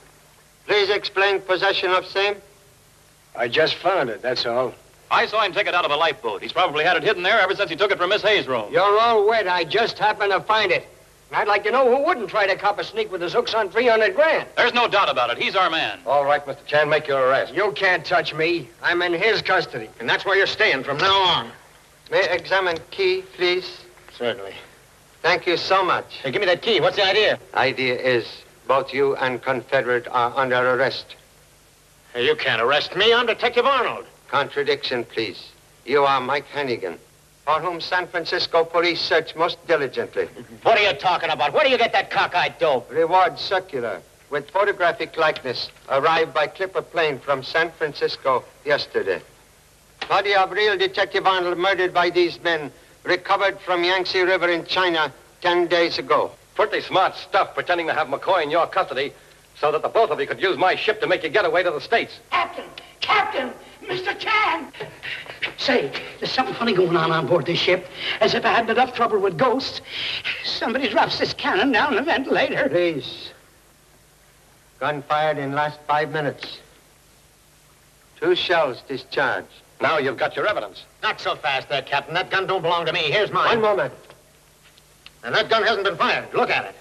Please explain possession of same. I just found it, that's all. I saw him take it out of a lifeboat. He's probably had it hidden there ever since he took it from Miss Hayes' room. You're all wet. I just happened to find it. And I'd like to know who wouldn't try to cop a sneak with his hooks on 300 grand. There's no doubt about it. He's our man. All right, Mr. Chan, make your arrest. You can't touch me. I'm in his custody. And that's where you're staying from now on. May I examine key, please? Certainly. Thank you so much. Hey, give me that key. What's the idea? Idea is both you and Confederate are under arrest. Hey, you can't arrest me. I'm Detective Arnold. Contradiction, please. You are Mike Hannigan, for whom San Francisco police search most diligently. What are you talking about? Where do you get that cockeyed dope? Reward circular with photographic likeness arrived by clipper plane from San Francisco yesterday. Body of real Detective Arnold murdered by these men recovered from Yangtze River in China 10 days ago. Pretty smart stuff pretending to have McCoy in your custody so that the both of you could use my ship to make you get away to the States. Captain! Mr. Chan! Say, there's something funny going on board this ship. As if I had enough trouble with ghosts. Somebody drops this cannon down the ventilator. Please. Gun fired in last 5 minutes. 2 shells discharged. Now you've got your evidence. Not so fast there, Captain. That gun don't belong to me. Here's mine. One moment. And that gun hasn't been fired. Look at it.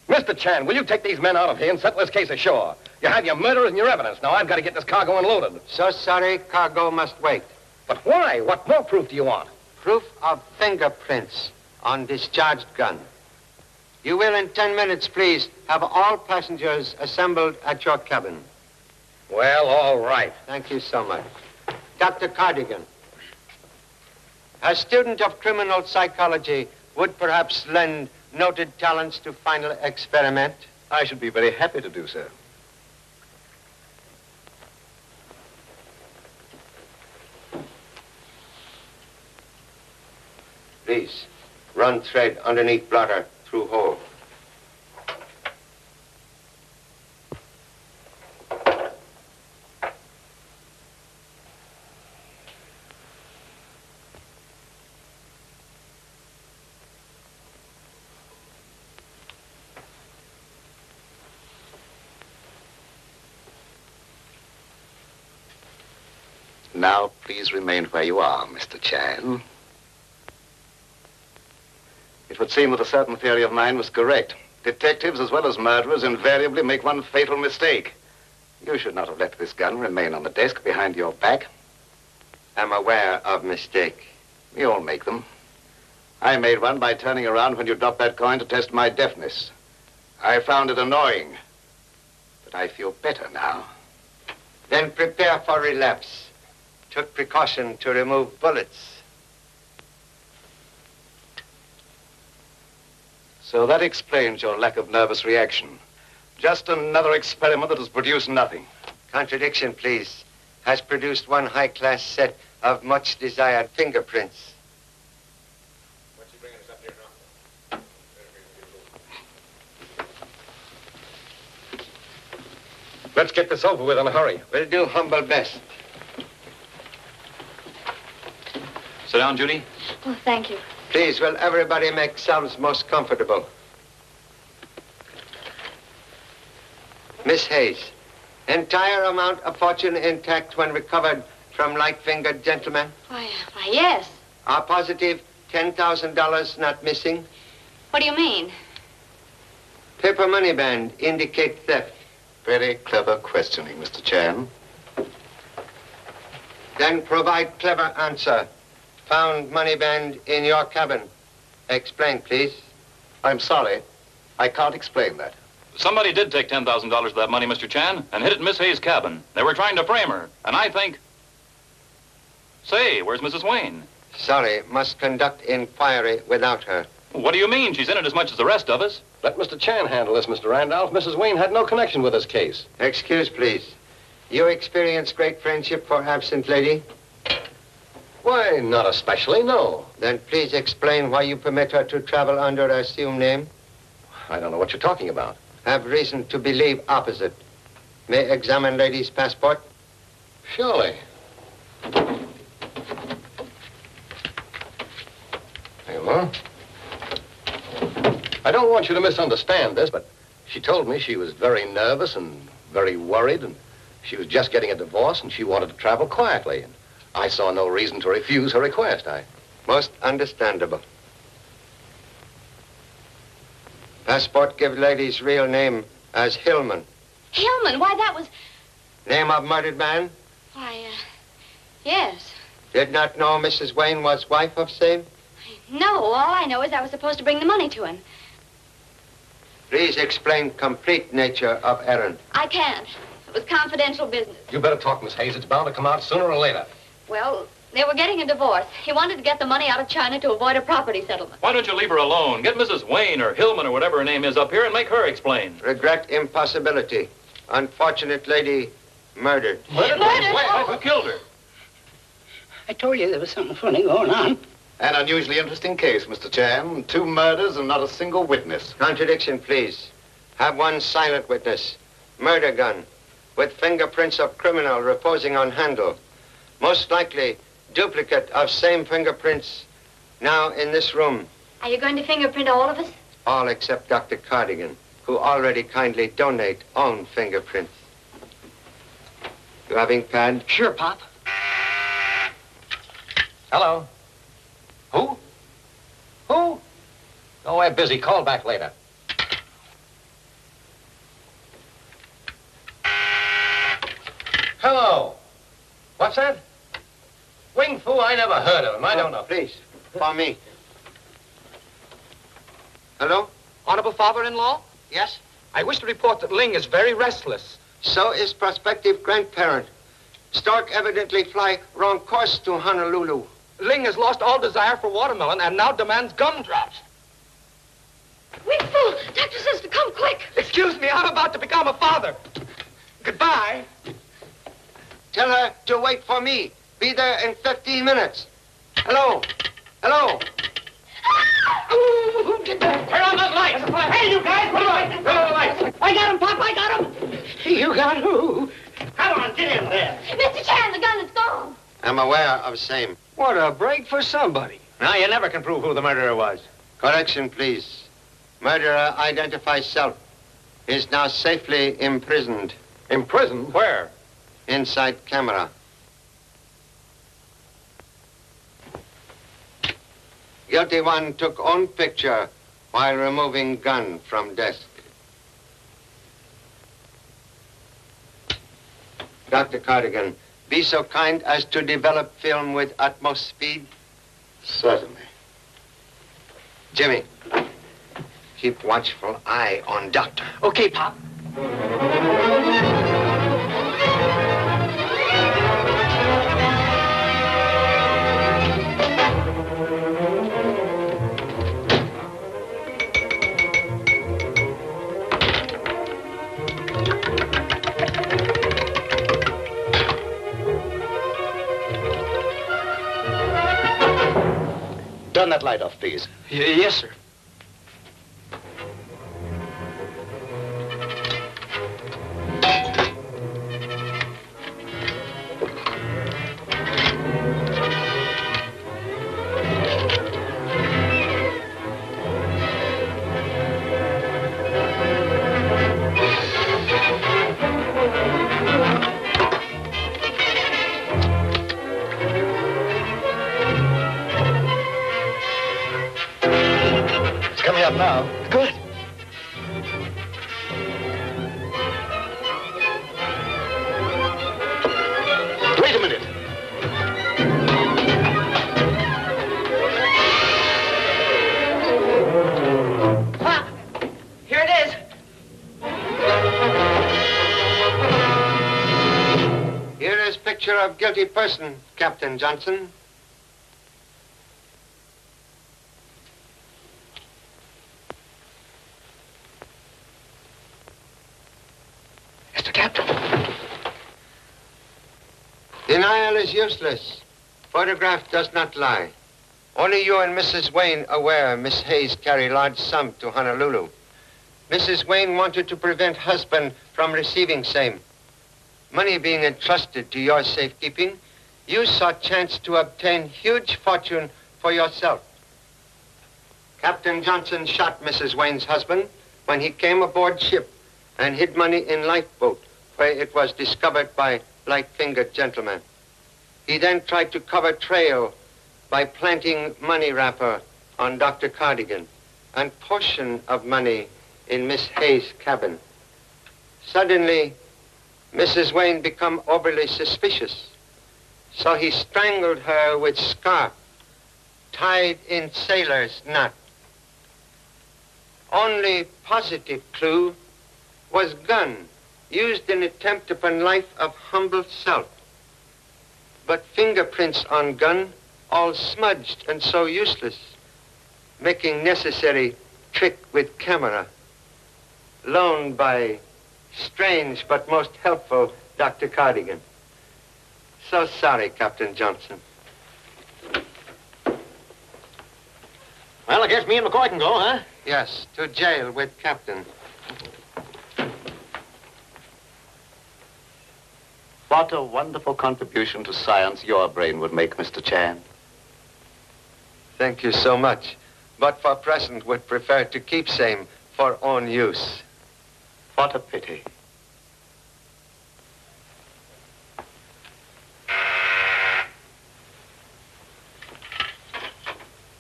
Mr. Chan, will you take these men out of here and settle this case ashore? You have your murderers and your evidence. Now I've got to get this cargo unloaded. So sorry, cargo must wait. But why? What more proof do you want? Proof of fingerprints on discharged gun. You will, in 10 minutes, please, have all passengers assembled at your cabin. Well, all right. Thank you so much. Dr. Cardigan, a student of criminal psychology would perhaps lend noted talents to final experiment. I should be very happy to do so. Please, run thread underneath blotter through hole. Now, please remain where you are, Mr. Chan. It would seem that a certain theory of mine was correct. Detectives, as well as murderers, invariably make one fatal mistake. You should not have let this gun remain on the desk behind your back. I'm aware of mistake. We all make them. I made one by turning around when you dropped that coin to test my deafness. I found it annoying, but I feel better now. Then prepare for relapse. Took precaution to remove bullets. So that explains your lack of nervous reaction. Just another experiment that has produced nothing. Contradiction, please. Has produced one high-class set of much-desired fingerprints. What's he bringing us up here now? Let's get this over with in a hurry. We'll do humble best. Sit down, Judy. Oh, thank you. Please, will everybody make themselves most comfortable? Miss Hayes, entire amount of fortune intact when recovered from light-fingered gentlemen? Why, yes. Are positive $10,000 not missing? What do you mean? Paper money band indicate theft. Very clever questioning, Mr. Chan. Then provide clever answer. Found money band in your cabin. Explain, please. I'm sorry. I can't explain that. Somebody did take $10,000 of that money, Mr. Chan, and hid it in Miss Hayes' cabin. They were trying to frame her, and I think... Say, where's Mrs. Wayne? Sorry, must conduct inquiry without her. What do you mean? She's in it as much as the rest of us. Let Mr. Chan handle this, Mr. Randolph. Mrs. Wayne had no connection with this case. Excuse, please. You experience great friendship for absent lady? Why, not especially, no. Then please explain why you permit her to travel under an assumed name. I don't know what you're talking about. Have reason to believe opposite. May examine lady's passport? Surely. There you are. I don't want you to misunderstand this, but she told me she was very nervous and very worried, and she was just getting a divorce, and she wanted to travel quietly. And I saw no reason to refuse her request. Most understandable. Passport give lady's real name as Hillman. Hillman? Why, that was... Name of murdered man? Why, yes. Did not know Mrs. Wayne was wife of same? No, all I know is I was supposed to bring the money to him. Please explain complete nature of errand. I can't. It was confidential business. You better talk, Miss Hayes. It's bound to come out sooner or later. Well, they were getting a divorce. He wanted to get the money out of China to avoid a property settlement. Why don't you leave her alone? Get Mrs. Wayne or Hillman or whatever her name is up here and make her explain. Regret impossibility. Unfortunate lady murdered. Murdered? Murdered? Who killed her? I told you there was something funny going on. An unusually interesting case, Mr. Chan. 2 murders and not a single witness. Contradiction, please. Have one silent witness. Murder gun with fingerprints of criminal reposing on handle. Most likely duplicate of same fingerprints now in this room. Are you going to fingerprint all of us? All except Dr. Cardigan, who already kindly donate own fingerprints. You having pad? Sure, Pop. Hello. Who? Who? Oh, we're busy. Call back later. Hello. What's that? Wing Fu? I never heard of him. I don't know. Please, for me. Hello? Honorable father-in-law? Yes? I wish to report that Ling is very restless. So is prospective grandparent. Stork evidently fly wrong course to Honolulu. Ling has lost all desire for watermelon and now demands gumdrops. Wing Fu, doctor says to come quick. Excuse me, I'm about to become a father. Goodbye. Tell her to wait for me. Be there in 15 minutes. Hello? Hello? Who did that? Turn on those lights. Hey, you guys, what are you? Turn on the lights. I got him, Pop, I got him. You got who? Come on, get in there. Mr. Chan, the gun is gone. I'm aware of same. What a break for somebody. Now, you never can prove who the murderer was. Correction, please. Murderer identifies self. Is now safely imprisoned. Imprisoned? Where? Inside camera. Guilty one took own picture while removing gun from desk. Dr. Cardigan, be so kind as to develop film with utmost speed. Certainly. Jimmy. Keep watchful eye on Doctor. Okay, Pop. Turn that light off, please. Yes, sir. Coming up now. Good. Wait a minute. Pop, here it is. Here is picture of guilty person, Captain Johnson. Mr. Captain. Denial is useless. Photograph does not lie. Only you and Mrs. Wayne aware Miss Hayes carried large sum to Honolulu. Mrs. Wayne wanted to prevent husband from receiving same. Money being entrusted to your safekeeping, you saw chance to obtain huge fortune for yourself. Captain Johnson shot Mrs. Wayne's husband when he came aboard ship and hid money in lifeboat where it was discovered by light-fingered gentlemen. He then tried to cover trail by planting money wrapper on Dr. Cardigan and portion of money in Miss Hayes' cabin. Suddenly, Mrs. Wayne become overly suspicious, so he strangled her with scarf tied in sailor's knot. Only positive clue was gun used in attempt upon life of humble self. But fingerprints on gun all smudged and so useless, making necessary trick with camera, loaned by strange but most helpful Dr. Cardigan. So sorry, Captain Johnson. Well, I guess me and McCoy can go, huh? Yes, to jail with Captain. What a wonderful contribution to science your brain would make, Mr. Chan. Thank you so much. But for present would prefer to keep same for own use. What a pity.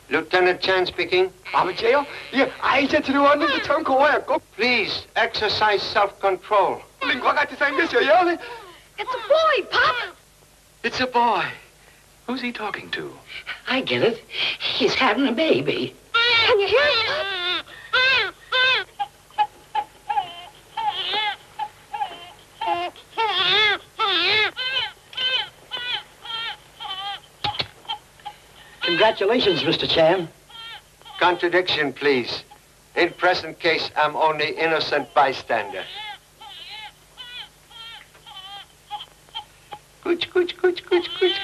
Lieutenant Chan speaking. I'm in jail? Yeah, I said to the one in the town call. Go. Please exercise self-control. It's a boy, Pop. It's a boy. Who's he talking to? I get it. He's having a baby. Can you hear it, Pop? Congratulations, Mr. Chan. Contradiction, please. In present case, I'm only innocent bystander. Cooch, cooch, cooch, cooch, cooch.